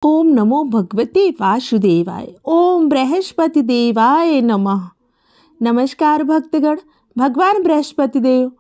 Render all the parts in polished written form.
ओम नमो भगवते वासुदेवाय। ओम बृहस्पति देवाय नमः। नमस्कार भक्तगण, भगवान बृहस्पति देव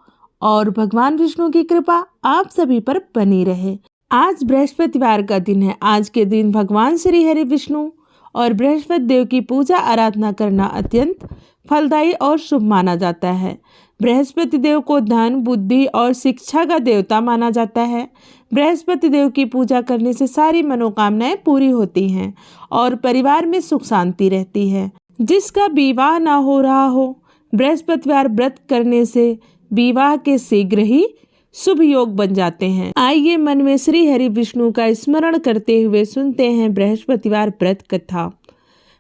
और भगवान विष्णु की कृपा आप सभी पर बनी रहे। आज बृहस्पतिवार का दिन है। आज के दिन भगवान श्री हरि विष्णु और बृहस्पति देव की पूजा आराधना करना अत्यंत फलदायी और शुभ माना जाता है। बृहस्पति देव को धन, बुद्धि और शिक्षा का देवता माना जाता है। बृहस्पति देव की पूजा करने से सारी मनोकामनाएं पूरी होती हैं और परिवार में सुख शांति रहती है। जिसका विवाह ना हो रहा हो, बृहस्पतिवार व्रत करने से विवाह के शीघ्र ही शुभ योग बन जाते हैं। आइए मन में श्री हरि विष्णु का स्मरण करते हुए सुनते हैं बृहस्पतिवार व्रत कथा।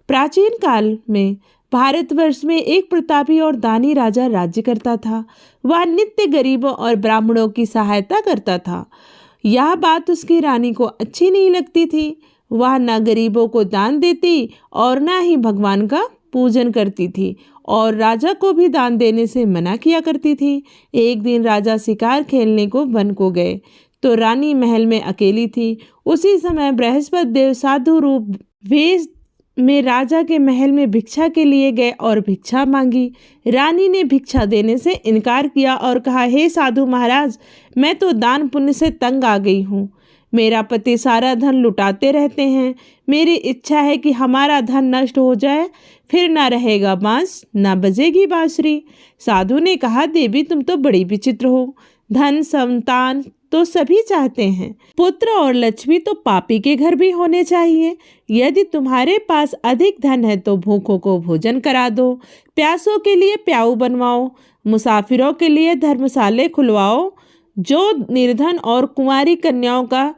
प्राचीन काल में भारतवर्ष में एक प्रतापी और दानी राजा राज्य करता था। वह नित्य गरीबों और ब्राह्मणों की सहायता करता था। यह बात उसकी रानी को अच्छी नहीं लगती थी। वह न गरीबों को दान देती और न ही भगवान का पूजन करती थी और राजा को भी दान देने से मना किया करती थी। एक दिन राजा शिकार खेलने को वन को गए तो रानी महल में अकेली थी। उसी समय बृहस्पति देव साधु रूप वेश में राजा के महल में भिक्षा के लिए गए और भिक्षा मांगी। रानी ने भिक्षा देने से इनकार किया और कहा, हे साधु महाराज, मैं तो दान पुण्य से तंग आ गई हूँ। मेरा पति सारा धन लुटाते रहते हैं। मेरी इच्छा है कि हमारा धन नष्ट हो जाए, फिर ना रहेगा बांस, ना बजेगी बांसुरी। साधु ने कहा, देवी तुम तो बड़ी विचित्र हो। धन संतान तो सभी चाहते हैं, पुत्र और लक्ष्मी तो पापी के घर भी होने चाहिए। यदि तुम्हारे पास अधिक धन है तो भूखों को भोजन करा दो, प्यासों के लिए प्याऊ बनवाओ, मुसाफिरों के लिए धर्मशाले खुलवाओ। जो निर्धन और कुंवारी कन्याओं का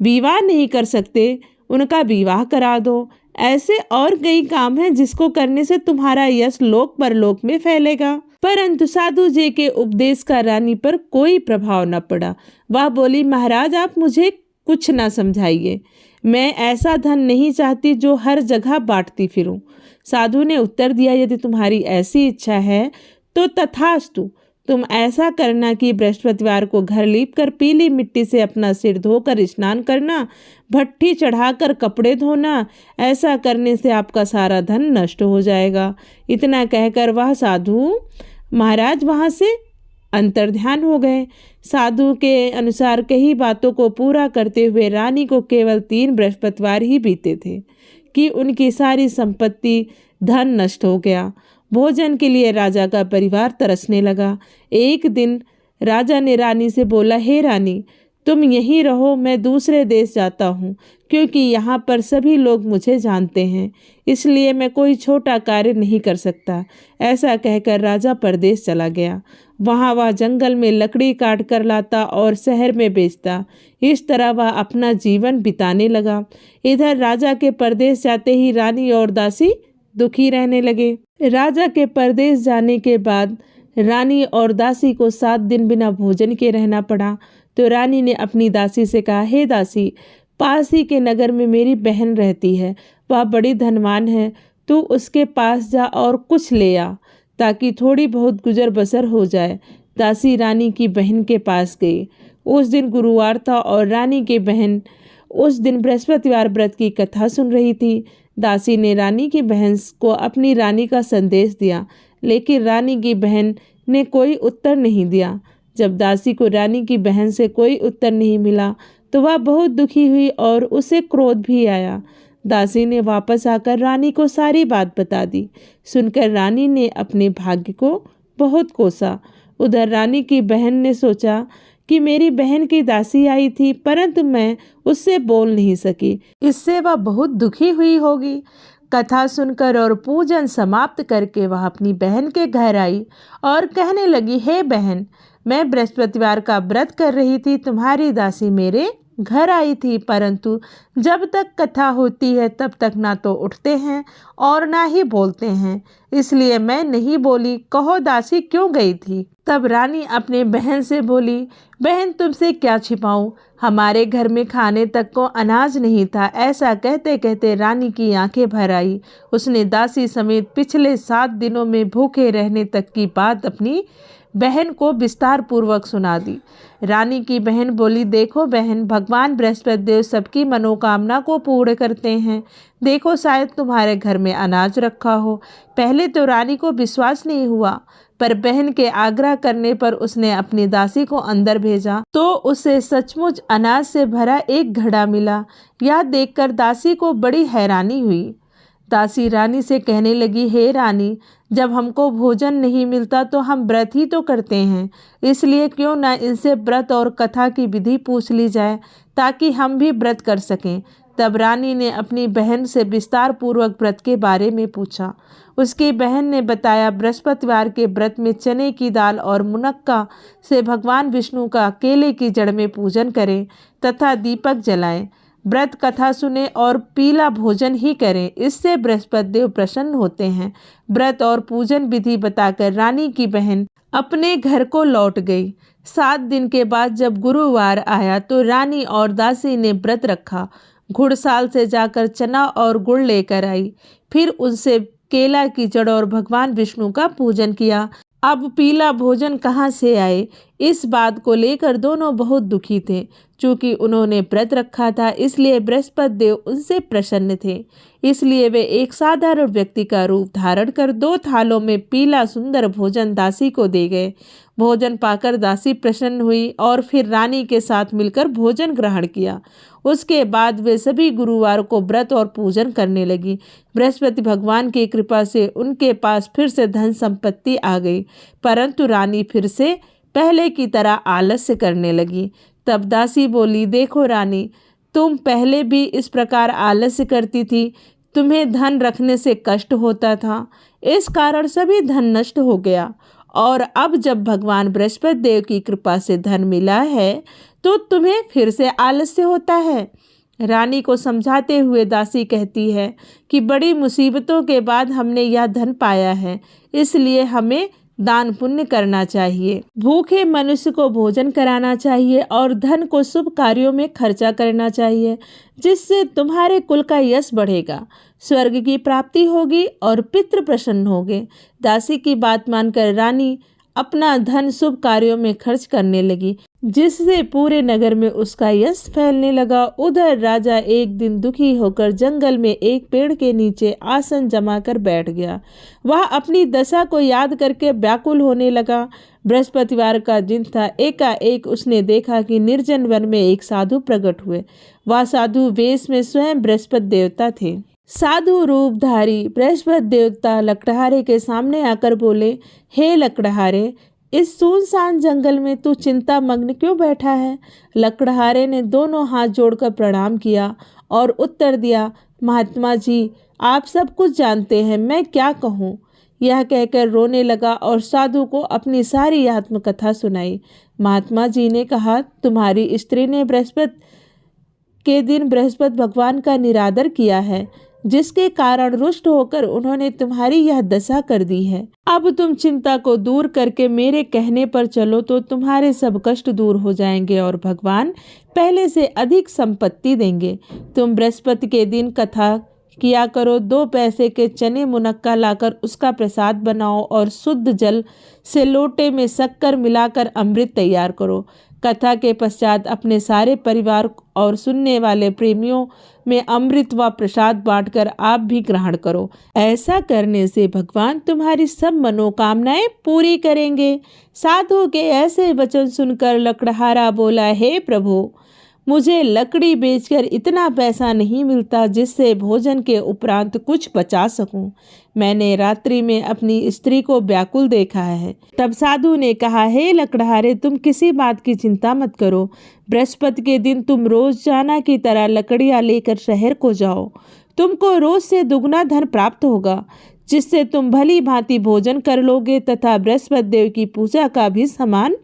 विवाह नहीं कर सकते उनका विवाह करा दो। ऐसे और कई काम हैं जिसको करने से तुम्हारा यश लोक परलोक में फैलेगा। परंतु साधु जी के उपदेश का रानी पर कोई प्रभाव न पड़ा। वह बोली, महाराज आप मुझे कुछ ना समझाइए। मैं ऐसा धन नहीं चाहती जो हर जगह बांटती फिरूं। साधु ने उत्तर दिया, यदि तुम्हारी ऐसी इच्छा है तो तथास्तु। तुम ऐसा करना कि बृहस्पतिवार को घर लीप कर पीली मिट्टी से अपना सिर धोकर स्नान करना, भट्ठी चढ़ाकर कपड़े धोना। ऐसा करने से आपका सारा धन नष्ट हो जाएगा। इतना कहकर वह साधु महाराज वहाँ से अंतर्ध्यान हो गए। साधु के अनुसार कई बातों को पूरा करते हुए रानी को केवल 3 बृहस्पतिवार ही बीते थे कि उनकी सारी संपत्ति धन नष्ट हो गया। भोजन के लिए राजा का परिवार तरसने लगा। एक दिन राजा ने रानी से बोला, हे रानी, तुम यहीं रहो, मैं दूसरे देश जाता हूँ, क्योंकि यहाँ पर सभी लोग मुझे जानते हैं, इसलिए मैं कोई छोटा कार्य नहीं कर सकता। ऐसा कहकर राजा परदेश चला गया। वहाँ वह जंगल में लकड़ी काट कर लाता और शहर में बेचता। इस तरह वह अपना जीवन बिताने लगा। इधर राजा के परदेश जाते ही रानी और दासी दुखी रहने लगे। राजा के परदेश जाने के बाद रानी और दासी को 7 दिन बिना भोजन के रहना पड़ा। तो रानी ने अपनी दासी से कहा, हे दासी, पास ही के नगर में मेरी बहन रहती है, वह बड़ी धनवान है। तू उसके पास जा और कुछ ले आ ताकि थोड़ी बहुत गुजर बसर हो जाए। दासी रानी की बहन के पास गई। उस दिन गुरुवार था और रानी की बहन उस दिन बृहस्पतिवार व्रत की कथा सुन रही थी। दासी ने रानी की बहन को अपनी रानी का संदेश दिया, लेकिन रानी की बहन ने कोई उत्तर नहीं दिया। जब दासी को रानी की बहन से कोई उत्तर नहीं मिला तो वह बहुत दुखी हुई और उसे क्रोध भी आया। दासी ने वापस आकर रानी को सारी बात बता दी। सुनकर रानी ने अपने भाग्य को बहुत कोसा। उधर रानी की बहन ने सोचा कि मेरी बहन की दासी आई थी, परंतु मैं उससे बोल नहीं सकी, इससे वह बहुत दुखी हुई होगी। कथा सुनकर और पूजन समाप्त करके वह अपनी बहन के घर आई और कहने लगी, हे बहन, मैं बृहस्पतिवार का व्रत कर रही थी, तुम्हारी दासी मेरे घर आई थी, परंतु जब तक कथा होती है तब तक ना तो उठते हैं और ना ही बोलते हैं, इसलिए मैं नहीं बोली। कहो दासी क्यों गई थी? तब रानी अपने बहन से बोली, बहन तुमसे क्या छिपाऊं, हमारे घर में खाने तक को अनाज नहीं था। ऐसा कहते कहते रानी की आंखें भर आई। उसने दासी समेत पिछले 7 दिनों में भूखे रहने तक की बात अपनी बहन को विस्तार पूर्वक सुना दी। रानी की बहन बोली, देखो बहन, भगवान बृहस्पति देव सबकी मनोकामना को पूर्ण करते हैं। देखो शायद तुम्हारे घर में अनाज रखा हो। पहले तो रानी को विश्वास नहीं हुआ, पर बहन के आग्रह करने पर उसने अपनी दासी को अंदर भेजा तो उसे सचमुच अनाज से भरा एक घड़ा मिला। यह देखकर दासी को बड़ी हैरानी हुई। दासी रानी से कहने लगी, हे रानी, जब हमको भोजन नहीं मिलता तो हम व्रत ही तो करते हैं, इसलिए क्यों ना इनसे व्रत और कथा की विधि पूछ ली जाए ताकि हम भी व्रत कर सकें। तब रानी ने अपनी बहन से विस्तार पूर्वक व्रत के बारे में पूछा। उसकी बहन ने बताया, बृहस्पतिवार के व्रत में चने की दाल और मुनक्का से भगवान विष्णु का केले की जड़ में पूजन करें तथा दीपक जलाएं, व्रत कथा सुने और पीला भोजन ही करें, इससे बृहस्पति देव प्रसन्न होते हैं। व्रत और पूजन विधि बताकर रानी की बहन अपने घर को लौट गई। 7 दिन के बाद जब गुरुवार आया तो रानी और दासी ने व्रत रखा। घुड़साल से जाकर चना और गुड़ लेकर आई, फिर उनसे केला की जड़ और भगवान विष्णु का पूजन किया। अब पीला भोजन कहाँ से आए, इस बात को लेकर दोनों बहुत दुखी थे। चूँकि उन्होंने व्रत रखा था इसलिए बृहस्पति देव उनसे प्रसन्न थे, इसलिए वे एक साधारण व्यक्ति का रूप धारण कर 2 थालों में पीला सुंदर भोजन दासी को दे गए। भोजन पाकर दासी प्रसन्न हुई और फिर रानी के साथ मिलकर भोजन ग्रहण किया। उसके बाद वे सभी गुरुवार को व्रत और पूजन करने लगी। बृहस्पति भगवान की कृपा से उनके पास फिर से धन संपत्ति आ गई, परंतु रानी फिर से पहले की तरह आलस्य करने लगी। तब दासी बोली, देखो रानी, तुम पहले भी इस प्रकार आलस्य करती थी, तुम्हें धन रखने से कष्ट होता था, इस कारण सभी धन नष्ट हो गया, और अब जब भगवान बृहस्पति देव की कृपा से धन मिला है तो तुम्हें फिर से आलस्य होता है। रानी को समझाते हुए दासी कहती है कि बड़ी मुसीबतों के बाद हमने यह धन पाया है, इसलिए हमें दान पुण्य करना चाहिए, भूखे मनुष्य को भोजन कराना चाहिए और धन को शुभ कार्यों में खर्चा करना चाहिए, जिससे तुम्हारे कुल का यश बढ़ेगा, स्वर्ग की प्राप्ति होगी और पितृ प्रसन्न होंगे। दासी की बात मानकर रानी अपना धन शुभ कार्यों में खर्च करने लगी, जिससे पूरे नगर में उसका यश फैलने लगा। उधर राजा एक दिन दुखी होकर जंगल में एक पेड़ के नीचे आसन जमा कर बैठ गया। वह अपनी दशा को याद करके व्याकुल होने लगा। बृहस्पतिवार का दिन था। एकाएक उसने देखा कि निर्जन वन में एक साधु प्रकट हुए। वह साधु वेश में स्वयं बृहस्पति देवता थे। साधु रूपधारी बृहस्पति देवता लकड़हारे के सामने आकर बोले, हे लकड़हारे, इस सुनसान जंगल में तू चिंता मग्न क्यों बैठा है? लकड़हारे ने दोनों हाथ जोड़कर प्रणाम किया और उत्तर दिया, महात्मा जी, आप सब कुछ जानते हैं, मैं क्या कहूँ। यह कहकर रोने लगा और साधु को अपनी सारी आत्मकथा सुनाई। महात्मा जी ने कहा, तुम्हारी स्त्री ने बृहस्पति के दिन बृहस्पति भगवान का निरादर किया है, जिसके कारण रुष्ट होकर उन्होंने तुम्हारी यह दशा कर दी है। अब तुम चिंता को दूर करके मेरे कहने पर चलो तो तुम्हारे सब कष्ट दूर हो जाएंगे और भगवान पहले से अधिक संपत्ति देंगे। तुम बृहस्पति के दिन कथा किया करो, 2 पैसे के चने मुनक्का लाकर उसका प्रसाद बनाओ और शुद्ध जल से लोटे में शक्कर मिलाकर अमृत तैयार करो। कथा के पश्चात अपने सारे परिवार और सुनने वाले प्रेमियों में अमृत व प्रसाद बांटकर आप भी ग्रहण करो। ऐसा करने से भगवान तुम्हारी सब मनोकामनाएं पूरी करेंगे। साधु के ऐसे वचन सुनकर लकड़हारा बोला, हे प्रभु, मुझे लकड़ी बेचकर इतना पैसा नहीं मिलता जिससे भोजन के उपरांत कुछ बचा सकूं। मैंने रात्रि में अपनी स्त्री को व्याकुल देखा है। तब साधु ने कहा, हे लकड़हारे, तुम किसी बात की चिंता मत करो। बृहस्पति के दिन तुम रोजाना की तरह लकड़ियां लेकर शहर को जाओ। तुमको रोज से दुगना धन प्राप्त होगा, जिससे तुम भली भांति भोजन कर लोगे तथा बृहस्पति देव की पूजा का भी सामान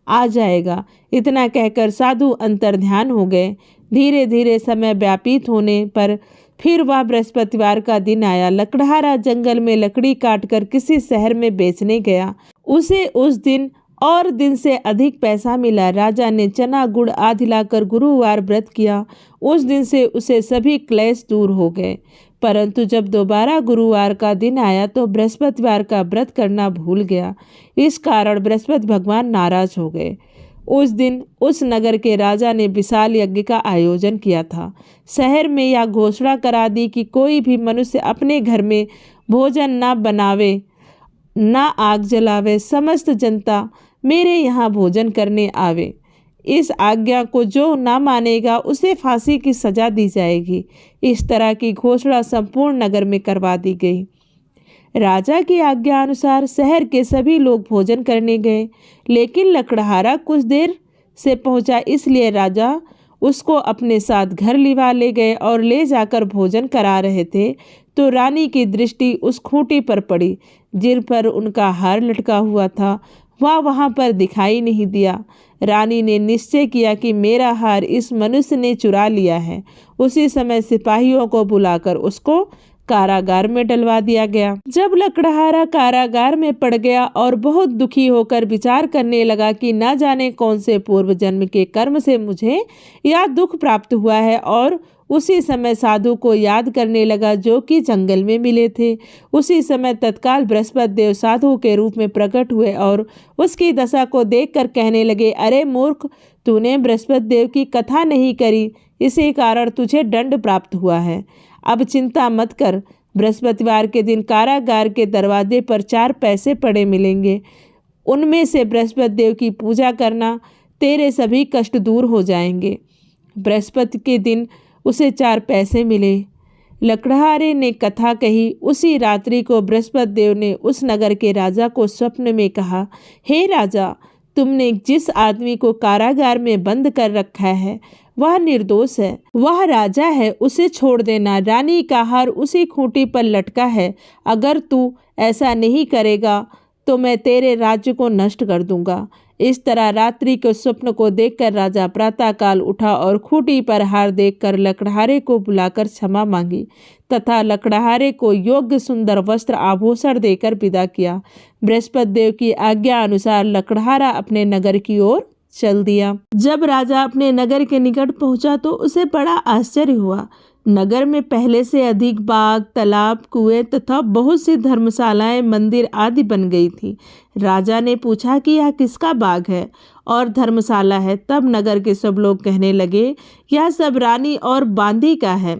आ जाएगा। इतना कहकर साधु अंतर्ध्यान हो गए। धीरे धीरे समय व्यापित होने पर फिर वह बृहस्पतिवार का दिन आया। लकड़हारा जंगल में लकड़ी काटकर किसी शहर में बेचने गया। उसे उस दिन और दिन से अधिक पैसा मिला। राजा ने चना गुड़ आदि लाकर गुरुवार व्रत किया। उस दिन से उसे सभी क्लेश दूर हो गए। परंतु जब दोबारा गुरुवार का दिन आया तो बृहस्पतिवार का व्रत करना भूल गया। इस कारण बृहस्पति भगवान नाराज हो गए। उस दिन उस नगर के राजा ने विशाल यज्ञ का आयोजन किया था। शहर में यह घोषणा करा दी कि कोई भी मनुष्य अपने घर में भोजन न बनावे, न आग जलावे, समस्त जनता मेरे यहाँ भोजन करने आवे। इस आज्ञा को जो न मानेगा उसे फांसी की सजा दी जाएगी। इस तरह की घोषणा संपूर्ण नगर में करवा दी गई। राजा की आज्ञा अनुसार शहर के सभी लोग भोजन करने गए, लेकिन लकड़हारा कुछ देर से पहुंचा, इसलिए राजा उसको अपने साथ घर लिवा ले गए और ले जाकर भोजन करा रहे थे तो रानी की दृष्टि उस खूंटी पर पड़ी जिन पर उनका हार लटका हुआ था। वह वहाँ पर दिखाई नहीं दिया। रानी ने निश्चय किया कि मेरा हार इस मनुष्य ने चुरा लिया है। उसी समय सिपाहियों को बुलाकर उसको कारागार में डलवा दिया गया। जब लकड़हारा कारागार में पड़ गया और बहुत दुखी होकर विचार करने लगा कि न जाने कौन से पूर्व जन्म के कर्म से मुझे यह दुख प्राप्त हुआ है, और उसी समय साधु को याद करने लगा जो कि जंगल में मिले थे। उसी समय तत्काल बृहस्पति देव साधु के रूप में प्रकट हुए और उसकी दशा को देखकर कहने लगे, अरे मूर्ख, तूने बृहस्पति देव की कथा नहीं करी, इसी कारण तुझे दंड प्राप्त हुआ है। अब चिंता मत कर, बृहस्पतिवार के दिन कारागार के दरवाजे पर 4 पैसे पड़े मिलेंगे। उनमें से बृहस्पति देव की पूजा करना, तेरे सभी कष्ट दूर हो जाएंगे। बृहस्पति के दिन उसे 4 पैसे मिले। लकड़हारे ने कथा कही। उसी रात्रि को बृहस्पति देव ने उस नगर के राजा को स्वप्न में कहा, हे राजा, तुमने जिस आदमी को कारागार में बंद कर रखा है वह निर्दोष है, वह राजा है, उसे छोड़ देना। रानी का हार उसी खूंटी पर लटका है। अगर तू ऐसा नहीं करेगा तो मैं तेरे राज्य को नष्ट कर दूंगा। इस तरह रात्रि के स्वप्न को देखकर राजा प्रातःकाल उठा और खूंटी पर हार देखकर लकड़हारे को बुलाकर क्षमा मांगी तथा लकड़हारे को योग्य सुंदर वस्त्र आभूषण देकर विदा किया। बृहस्पति देव की आज्ञा अनुसार लकड़हारा अपने नगर की ओर चल दिया। जब राजा अपने नगर के निकट पहुंचा तो उसे बड़ा आश्चर्य हुआ। नगर में पहले से अधिक बाग, तालाब, कुएं तथा बहुत सी धर्मशालाएं, मंदिर आदि बन गई थी। राजा ने पूछा कि यह किसका बाग है और धर्मशाला है। तब नगर के सब लोग कहने लगे, यह सब रानी और बांदी का है।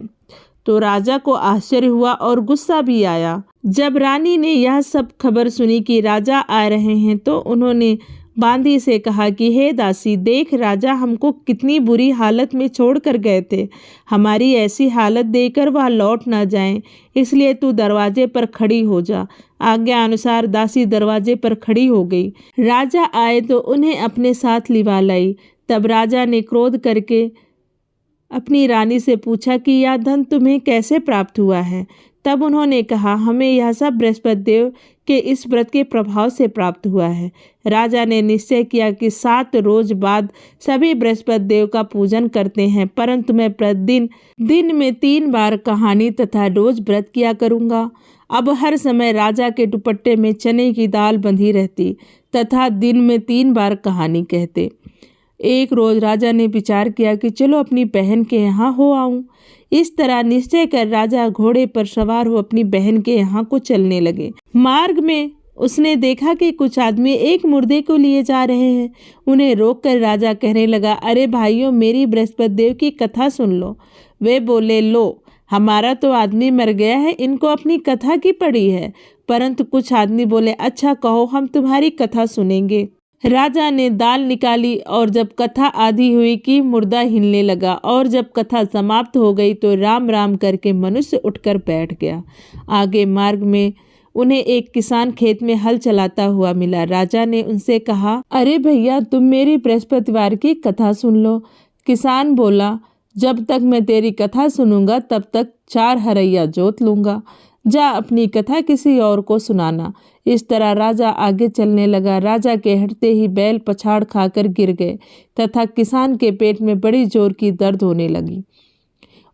तो राजा को आश्चर्य हुआ और गुस्सा भी आया। जब रानी ने यह सब खबर सुनी कि राजा आ रहे हैं तो उन्होंने बांदी से कहा कि हे दासी, देख, राजा हमको कितनी बुरी हालत में छोड़कर गए थे। हमारी ऐसी हालत देखकर वह लौट ना जाएं, इसलिए तू दरवाजे पर खड़ी हो जा। आज्ञा अनुसार दासी दरवाजे पर खड़ी हो गई। राजा आए तो उन्हें अपने साथ लिवा लाई। तब राजा ने क्रोध करके अपनी रानी से पूछा कि यह धन तुम्हें कैसे प्राप्त हुआ है। तब उन्होंने कहा, हमें यह सब बृहस्पति देव के इस व्रत के प्रभाव से प्राप्त हुआ है। राजा ने निश्चय किया कि 7 रोज बाद सभी बृहस्पति देव का पूजन करते हैं, परंतु मैं प्रतिदिन दिन में 3 बार कहानी तथा रोज व्रत किया करूँगा। अब हर समय राजा के दुपट्टे में चने की दाल बंधी रहती तथा दिन में 3 बार कहानी कहते। एक रोज राजा ने विचार किया कि चलो अपनी बहन के यहाँ हो आऊं। इस तरह निश्चय कर राजा घोड़े पर सवार हो अपनी बहन के यहाँ को चलने लगे। मार्ग में उसने देखा कि कुछ आदमी एक मुर्दे को लिए जा रहे हैं। उन्हें रोककर राजा कहने लगा, अरे भाइयों, मेरी बृहस्पति देव की कथा सुन लो। वे बोले, लो, हमारा तो आदमी मर गया है, इनको अपनी कथा की पड़ी है। परंतु कुछ आदमी बोले, अच्छा कहो, हम तुम्हारी कथा सुनेंगे। राजा ने दाल निकाली और जब कथा आधी हुई कि मुर्दा हिलने लगा, और जब कथा समाप्त हो गई तो राम राम करके मनुष्य उठकर बैठ गया। आगे मार्ग में उन्हें एक किसान खेत में हल चलाता हुआ मिला। राजा ने उनसे कहा, अरे भैया, तुम मेरी बृहस्पतिवार की कथा सुन लो। किसान बोला, जब तक मैं तेरी कथा सुनूंगा तब तक 4 हरैया जोत लूंगा। जा अपनी कथा किसी और को सुनाना। इस तरह राजा आगे चलने लगा। राजा के हटते ही बैल पछाड़ खाकर गिर गए तथा किसान के पेट में बड़ी जोर की दर्द होने लगी।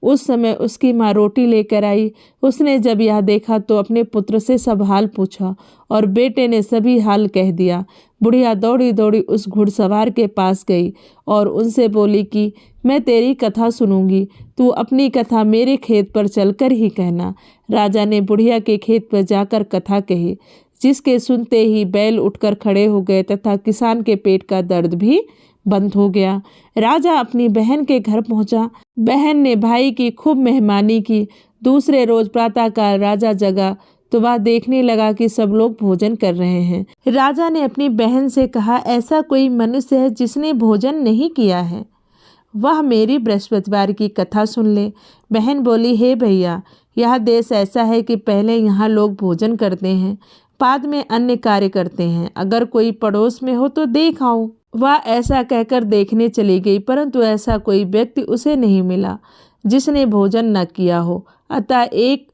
उस समय उसकी माँ रोटी लेकर आई। उसने जब यह देखा तो अपने पुत्र से सब हाल पूछा और बेटे ने सभी हाल कह दिया। बुढ़िया दौड़ी दौड़ी उस घुड़सवार के पास गई और उनसे बोली कि मैं तेरी कथा सुनूंगी, तू अपनी कथा मेरे खेत पर चलकर ही कहना। राजा ने बुढ़िया के खेत पर जाकर कथा कही, जिसके सुनते ही बैल उठकर खड़े हो गए तथा किसान के पेट का दर्द भी बंद हो गया। राजा अपनी बहन के घर पहुंचा। बहन ने भाई की खूब मेहमानी की। दूसरे रोज प्रातःकाल राजा जगा तो वह देखने लगा कि सब लोग भोजन कर रहे हैं। राजा ने अपनी बहन से कहा, ऐसा कोई मनुष्य है जिसने भोजन नहीं किया है, वह मेरी बृहस्पतिवार की कथा सुन ले। बहन बोली, हे भैया, यह देश ऐसा है कि पहले यहाँ लोग भोजन करते हैं, बाद में अन्य कार्य करते हैं। अगर कोई पड़ोस में हो तो देख आऊं। वह ऐसा कहकर देखने चली गई, परंतु ऐसा कोई व्यक्ति उसे नहीं मिला जिसने भोजन न किया हो। अतः एक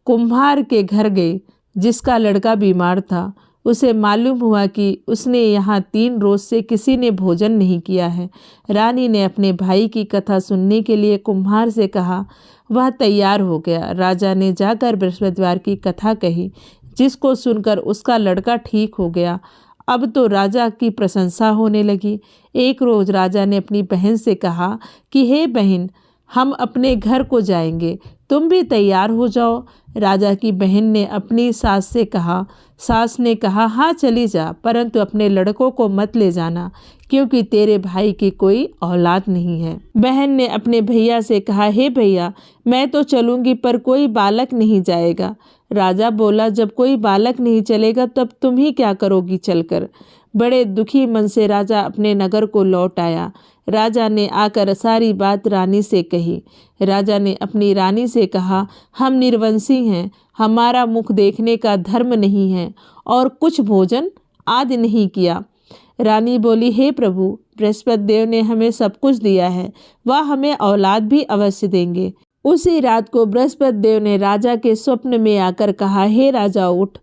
कुम्हार के घर गई, जिसका लड़का बीमार था। उसे मालूम हुआ कि उसने यहाँ 3 रोज से किसी ने भोजन नहीं किया है। रानी ने अपने भाई की कथा सुनने के लिए कुम्हार से कहा। वह तैयार हो गया। राजा ने जाकर बृहस्पतिवार की कथा कही, जिसको सुनकर उसका लड़का ठीक हो गया। अब तो राजा की प्रशंसा होने लगी। एक रोज राजा ने अपनी बहन से कहा कि हे बहन, हम अपने घर को जाएंगे, तुम भी तैयार हो जाओ। राजा की बहन ने अपनी सास से कहा। सास ने कहा, हाँ चली जा, परंतु अपने लड़कों को मत ले जाना, क्योंकि तेरे भाई की कोई औलाद नहीं है। बहन ने अपने भैया से कहा, हे भैया, मैं तो चलूंगी पर कोई बालक नहीं जाएगा। राजा बोला, जब कोई बालक नहीं चलेगा तब तुम ही क्या करोगी चलकर। बड़े दुखी मन से राजा अपने नगर को लौट आया। राजा ने आकर सारी बात रानी से कही। राजा ने अपनी रानी से कहा, हम निर्वंशी हैं, हमारा मुख देखने का धर्म नहीं है और कुछ भोजन आदि नहीं किया। रानी बोली, हे प्रभु, बृहस्पति देव ने हमें सब कुछ दिया है, वह हमें औलाद भी अवश्य देंगे। उसी रात को बृहस्पति देव ने राजा के स्वप्न में आकर कहा, हे राजा, उठ,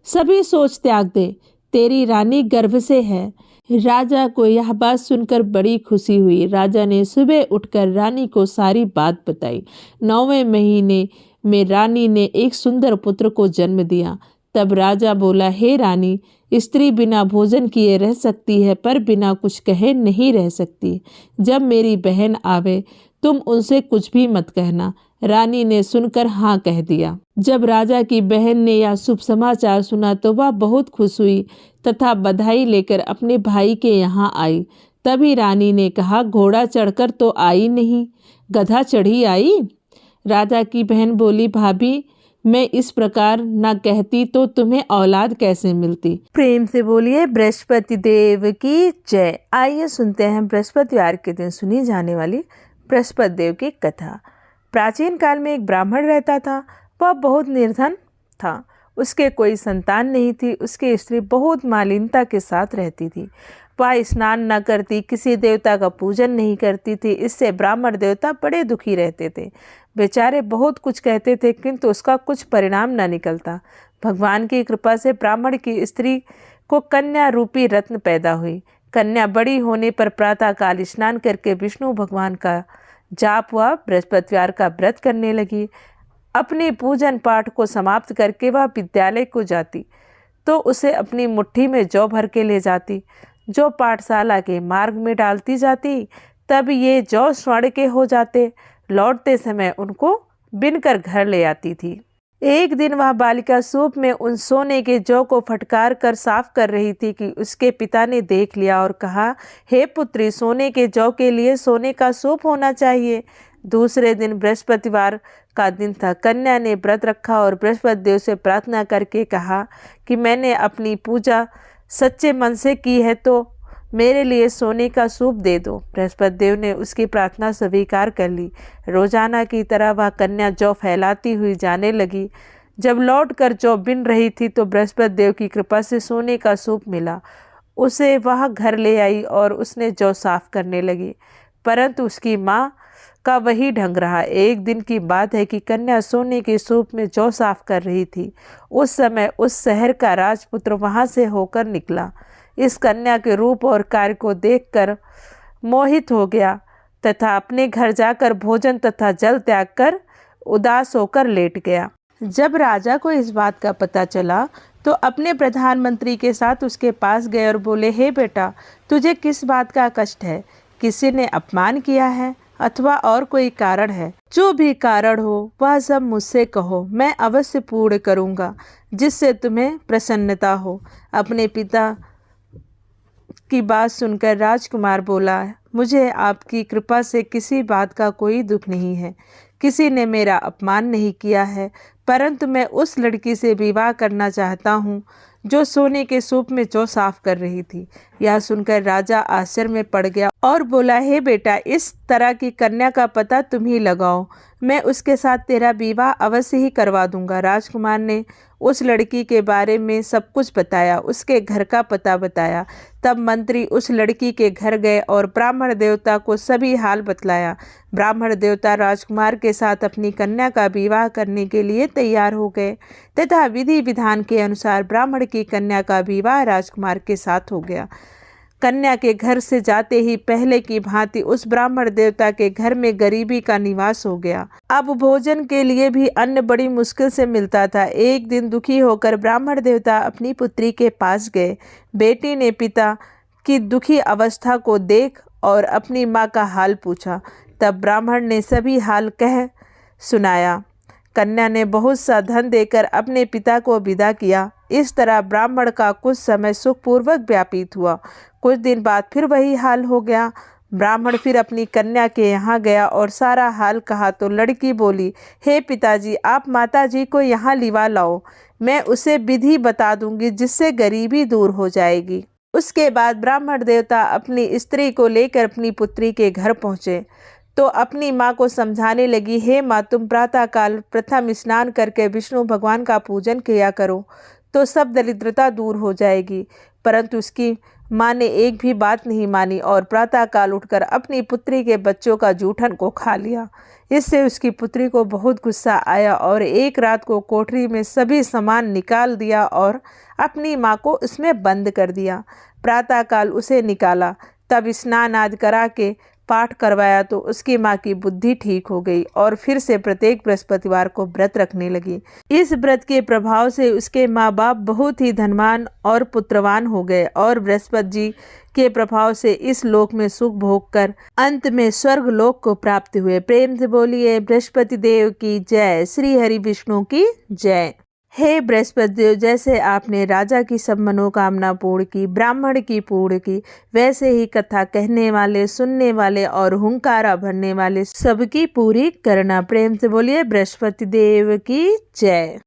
सभी सोच त्याग दे, तेरी रानी गर्भ से है। राजा को यह बात सुनकर बड़ी खुशी हुई। राजा ने सुबह उठकर रानी को सारी बात बताई। 9वें महीने में रानी ने एक सुंदर पुत्र को जन्म दिया। तब राजा बोला, हे रानी, स्त्री बिना भोजन किए रह सकती है, पर बिना कुछ कहे नहीं रह सकती। जब मेरी बहन आवे तुम उनसे कुछ भी मत कहना। रानी ने सुनकर हाँ कह दिया। जब राजा की बहन ने यह शुभ समाचार सुना तो वह बहुत खुश हुई तथा बधाई लेकर अपने भाई के यहाँ आई। तभी रानी ने कहा, घोड़ा चढ़कर तो आई नहीं, गधा चढ़ी आई। राजा की बहन बोली, भाभी, मैं इस प्रकार न कहती तो तुम्हें औलाद कैसे मिलती। प्रेम से बोलिए बृहस्पति देव की जय। आइए सुनते हैं बृहस्पतिवार के दिन सुनी जाने वाली बृहस्पति देव की कथा। प्राचीन काल में एक ब्राह्मण रहता था। वह बहुत निर्धन था, उसके कोई संतान नहीं थी। उसकी स्त्री बहुत मालिनता के साथ रहती थी। वह स्नान न करती, किसी देवता का पूजन नहीं करती थी। इससे ब्राह्मण देवता बड़े दुखी रहते थे। बेचारे बहुत कुछ कहते थे, किंतु उसका कुछ परिणाम न निकलता। भगवान की कृपा से ब्राह्मण की स्त्री को कन्या रूपी रत्न पैदा हुई। कन्या बड़ी होने पर प्रातःकाल स्नान करके विष्णु भगवान का जाप हुआ, बृहस्पतिवार का व्रत करने लगी। अपने पूजन पाठ को समाप्त करके वह विद्यालय को जाती तो उसे अपनी मुट्ठी में जौ भर के ले जाती। जो पाठशाला के मार्ग में डालती जाती, तब ये जौ स्वर्ण के हो जाते। लौटते समय उनको बिनकर घर ले आती थी। एक दिन वह बालिका सूप में उन सोने के जौ को फटकार कर साफ कर रही थी कि उसके पिता ने देख लिया और कहा, हे पुत्री, सोने के जौ के लिए सोने का सूप होना चाहिए। दूसरे दिन बृहस्पतिवार का दिन था। कन्या ने व्रत रखा और बृहस्पति देव से प्रार्थना करके कहा कि मैंने अपनी पूजा सच्चे मन से की है तो मेरे लिए सोने का सूप दे दो। बृहस्पति देव ने उसकी प्रार्थना स्वीकार कर ली। रोजाना की तरह वह कन्या जौ फैलाती हुई जाने लगी। जब लौटकर जौ बिन रही थी तो बृहस्पति देव की कृपा से सोने का सूप मिला। उसे वह घर ले आई और उसने जौ साफ करने लगी, परंतु उसकी माँ का वही ढंग रहा। एक दिन की बात है कि कन्या सोने के सूप में जौ साफ कर रही थी। उस समय उस शहर का राजपुत्र वहां से होकर निकला। इस कन्या के रूप और कार्य को देखकर मोहित हो गया तथा अपने घर जाकर भोजन तथा जल त्याग कर उदास होकर लेट गया। जब राजा को इस बात का पता चला तो अपने प्रधानमंत्री के साथ उसके पास गए और बोले, हे बेटा, तुझे किस बात का कष्ट है? किसी ने अपमान किया है? अथवा और कोई कारण है? जो भी कारण हो वह सब मुझसे कहो, मैं अवश्य पूर्ण करूँगा, जिससे तुम्हें प्रसन्नता हो। अपने पिता की बात सुनकर राजकुमार बोला, मुझे आपकी कृपा से किसी बात का कोई दुख नहीं है। किसी ने मेरा अपमान नहीं किया है, परंतु मैं उस लड़की से विवाह करना चाहता हूँ जो सोने के सूप में जौ साफ कर रही थी। यह सुनकर राजा आश्चर्य में पड़ गया और बोला, हे बेटा, इस तरह की कन्या का पता तुम ही लगाओ, मैं उसके साथ तेरा विवाह अवश्य ही करवा दूंगा। राजकुमार ने उस लड़की के बारे में सब कुछ बताया, उसके घर का पता बताया। तब मंत्री उस लड़की के घर गए और ब्राह्मण देवता को सभी हाल बतलाया। ब्राह्मण देवता राजकुमार के साथ अपनी कन्या का विवाह करने के लिए तैयार हो गए तथा विधि विधान के अनुसार ब्राह्मण की कन्या का विवाह राजकुमार के साथ हो गया। कन्या के घर से जाते ही पहले की भांति उस ब्राह्मण देवता के घर में गरीबी का निवास हो गया। अब भोजन के लिए भी अन्न बड़ी मुश्किल से मिलता था। एक दिन दुखी होकर ब्राह्मण देवता अपनी पुत्री के पास गए। बेटी ने पिता की दुखी अवस्था को देख और अपनी माँ का हाल पूछा। तब ब्राह्मण ने सभी हाल कह सुनाया। कन्या ने बहुत सा धन देकर अपने पिता को विदा किया। इस तरह ब्राह्मण का कुछ समय सुखपूर्वक व्यतीत हुआ। कुछ दिन बाद फिर वही हाल हो गया। ब्राह्मण फिर अपनी कन्या के यहाँ गया और सारा हाल कहा तो लड़की बोली, हे पिताजी, आप माताजी को यहाँ लिवा लाओ, मैं उसे विधि बता दूंगी जिससे गरीबी दूर हो जाएगी। उसके बाद ब्राह्मण देवता अपनी स्त्री को लेकर अपनी पुत्री के घर पहुँचे तो अपनी माँ को समझाने लगी, हे माँ, तुम प्रातःकाल प्रथम स्नान करके विष्णु भगवान का पूजन किया करो तो सब दरिद्रता दूर हो जाएगी। परंतु उसकी माँ ने एक भी बात नहीं मानी और प्रातःकाल उठकर अपनी पुत्री के बच्चों का जूठन को खा लिया। इससे उसकी पुत्री को बहुत गुस्सा आया और एक रात को कोठरी में सभी सामान निकाल दिया और अपनी माँ को उसमें बंद कर दिया। प्रातःकाल उसे निकाला, तब स्नान आदि करा के पाठ करवाया तो उसकी माँ की बुद्धि ठीक हो गई और फिर से प्रत्येक बृहस्पतिवार को व्रत रखने लगी। इस व्रत के प्रभाव से उसके माँ बाप बहुत ही धनवान और पुत्रवान हो गए और बृहस्पति जी के प्रभाव से इस लोक में सुख भोग कर अंत में स्वर्ग लोक को प्राप्त हुए। प्रेम से बोलिए बृहस्पति देव की जय, श्री हरि विष्णु की जय। हे बृहस्पति देव, जैसे आपने राजा की सब मनोकामना पूर्ण की, ब्राह्मण की पूर्ण की, वैसे ही कथा कहने वाले, सुनने वाले और हुंकारा भरने वाले सबकी पूरी करना। प्रेम से बोलिए बृहस्पति देव की जय।